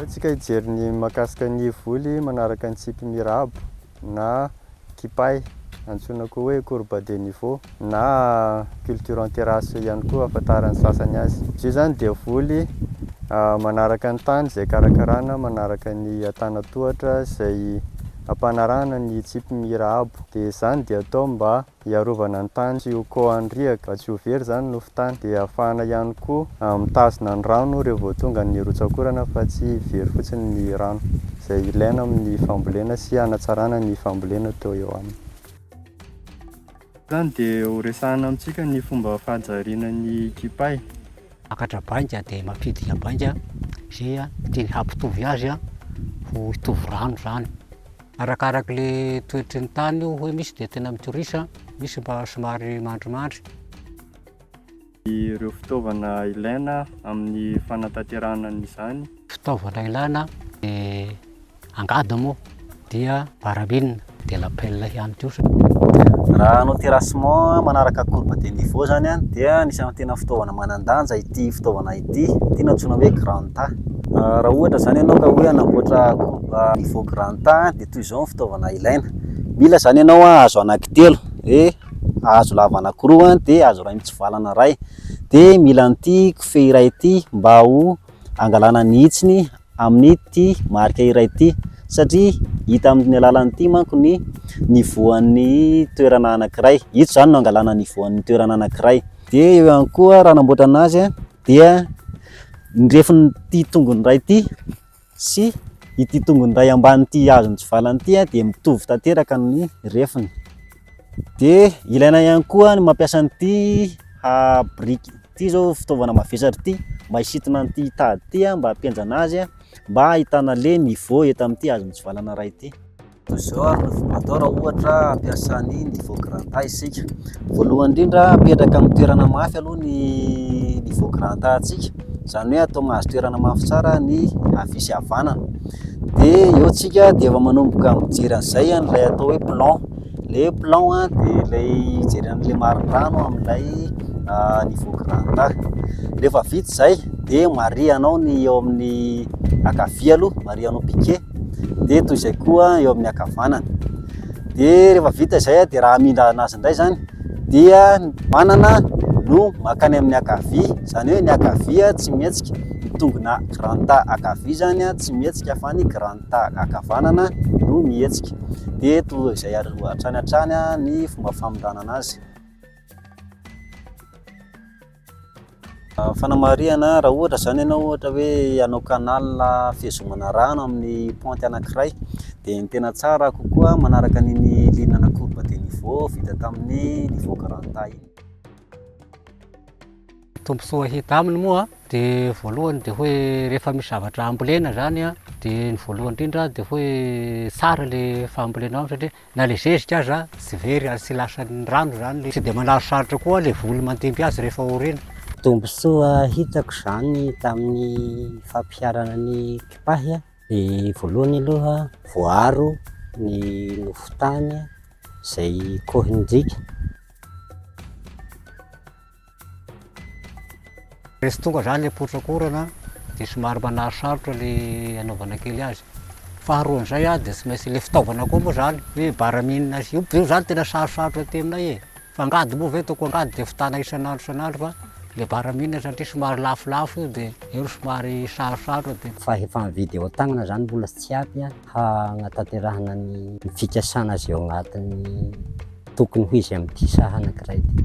Tsika hijery ny mahakasika ny voly manaraka ny tsipy mirabo na kipay, antsoina koa hoe courbe de niveau na culture en terrasse ihany koa ahafantaran'ny sasany azy. Izy io zany dia voly manaraka ny tany izay karakarana, manaraka ny antanan-tohatra izay ampanarahana ny tsipy mirabo. Dia izany dia atao mba hiarovana ny tany tsy ho koandriaka, tsy ho very zany nofon-tany, dia ahafahana ihany koa mitazona ny rano rehefa vao tonga ny rotsakorana fa tsy very fotsiny ny rano izay ilaina amin'ny fambolena sy hanatsarana ny fambolena teo eo aminy. Zany dia ho resahana amintsika ny fomba fahajariana ny kipay. Akatra bainga dia mampidika bainga izay tiany hampitovy azy ho hitovy rano zany. Arakaraka le toetry ny tany io, hoe misy dia tena mitorisa, misy mba somary mandrimandry. Ireo fitaovana ilaina amin'ny fanatanterahana izany. Fitaovana ilaina dia angady moa, dia barabine, dia lapelle ihany koa. Raha hanao terrassement manaraka courbe de niveau zany dia anisany tena fitaovana manan-danja ity fitaovana ity, ity antsoina hoe grand tas. Raha ohatra zany ianao ka hoe hanamboatra courbe niveau grand tas dia toy izao ny fitaovana ilaina. Mila zany ianao hazo anankitelo, hazo lava anankiroa dia hazo iray mitsivalana iray, dia mila an'ity kofehy iray ity mba ho angalana ny hitsiny amin'ity marika iray ity, satria hita amin'ny alalan'ity manko ny nivoan'ny toerana anankiray. Ito zany no angalana nivoan'ny toerana anankiray. Dia eo ihany koa raha hanamboatra anazy dia ny refin'ity tongony iray ity sy ity tongony iray ambanin'ity hazo mitsivalana ity dia mitovy tanteraka ny refiny. Dia ilaina ihany koa ny mampiasa an'ity briky ity zao fitaovana mavesatra ity mba hisintona an'ity tady ity mba hampienjana azy mba ahitana le niveau eto amin'ity hazo mitsivalana iray ity. Izao ary ny fomba atao raha ohatra hampiasa ny niveau grand tas isika. Voalohany indrindra apetraka amin'ny toerana mafy aloha ny niveau grand tas antsika, izany hoe atao mahazo toerana mafy tsara ny avisy havanana. Dia eo tsika dia efa manomboka mijery an'izay ilay atao hoe plan. Le plan dia ilay hijery an'ilay marin-drano amin'ilay niveau grand tas. Rehefa vita izay dia marianao ny eo amin'ny ankavia aloha, marianao piquet, dia toy izay koa eo amin'ny ankavanana. Dia rehefa vita izay dia raha hamindra anazy indray zany dia manana no makany amin'ny ankavia, izany hoe ny ankavia tsy mihetsika, ny tongona grand tas ankavia zany tsy mihetsika fa ny grand tas ankavanana no mihetsika. Dia toy izay hatrany hatrany ny fomba famondrana anazy. Fanamarihana raha ohatra zany ianao ohatra hoe hanao canal fihazomana rano amin'ny pointy anankiray, dia ny tena tsara kokoa manaraka an'iny linana courbe de niveau vita tamin'ny niveau grand tas iny. Tombontsoa hita aminy moa dia voalohany dia hoe rehefa misy zavatra ambolena zany dia ny voalohany indrindra dia hoe tsara le fambolena ao, satria na le zezika aza tsy very ary tsy lasan'ny rano zany, tsy dia manaro sarotra koa le voly mandimby azy rehefa orena. Tombontsoa hitako zany tamin'ny fampiarana ny kipay dia voalohany aloha voaro ny nofon-tany izay kohindrika. Resy tonga zany le potrakorana dia somary manaro sarotra le anaovana kely azy. Faharoan'izay dia tsy maintsy le fitaovana koa moa zany hoe baramine io zany tena sarosarotra aty aminay fa angady moa ve ataoko angady dia fitana isan'andro fa le baramine satria somary lafolafo io dia eo somary sarosarotra. Dia fa efa mividy eo an-tagnana zany mbola tsy ampy hanatanterahana ny fikasana azy eo agnatin'ny tokony ho izy amin'ity saha anankiray ity.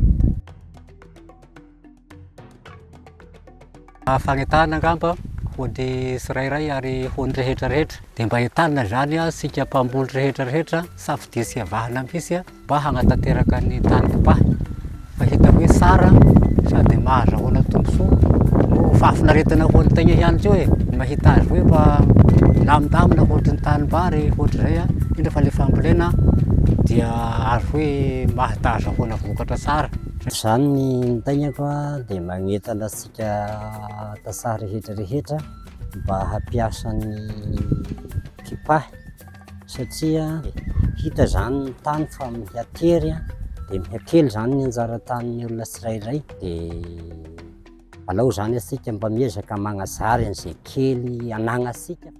Fagnetahana angamba hony tsirairay ary hony rehetrarehetra dia mba hitanina zany sika mpamboly rehetrarehetra safidisy avahana mihitsy mba hanatanteraka ny tany kipahy fa hita hoe tsara sady mahazahoana tombontsoa no fahafinaretana ho an'ny tegna ihany koa mahita azy hoe mba lamindamina ohatry ny tanimbary ohatr'izay indra fa le fambolena dia azo hoe mahatazahoana vokatra tsara. Izany ny tegnako dia magnetana antsika tantsaha rehetrarehetra mba hampiasa ny kipahy, satria hita zany ny tany fa mihatery dia mihakely zany ny anjara tanin'ny olona tsirairay, dia alao zany asika mba miezaka magnazary an'izay kely anagnasika.